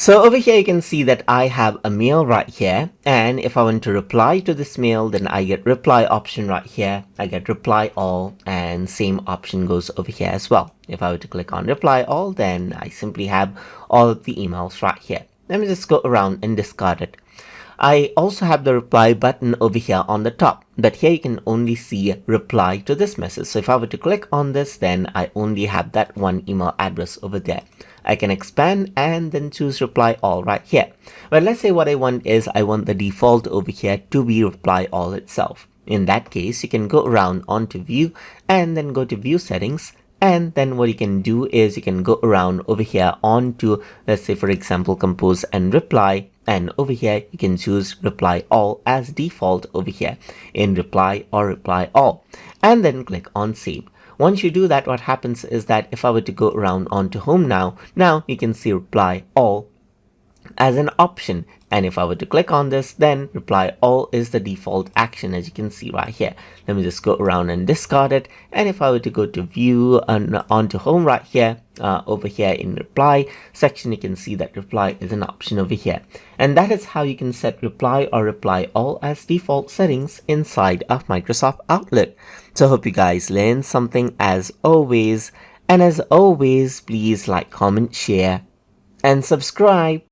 So over here you can see that I have a mail right here, and if I want to reply to this mail, then I get reply option right here. I get reply all, and same option goes over here as well. If I were to click on reply all, then I simply have all of the emails right here. Let me just go around and discard it. I also have the reply button over here on the top, but here you can only see reply to this message. So if I were to click on this, then I only have that one email address over there. I can expand and then choose reply all right here. But let's say what I want is I want the default over here to be reply all itself. In that case, you can go around onto view and then go to view settings. And then what you can do is you can go around over here onto, let's say for example, compose and reply. And over here, you can choose reply all as default over here in reply or reply all. And then click on save. Once you do that, what happens is that if I were to go around onto home now you can see reply all as an option. And if I were to click on this, then reply all is the default action, as you can see right here. Let me just go around and discard it. And if I were to go to view and onto home right here, over here in reply section, you can see that reply is an option over here. And that is how you can set reply or reply all as default settings inside of Microsoft Outlook. So I hope you guys learned something as always. And as always, please like, comment, share, and subscribe.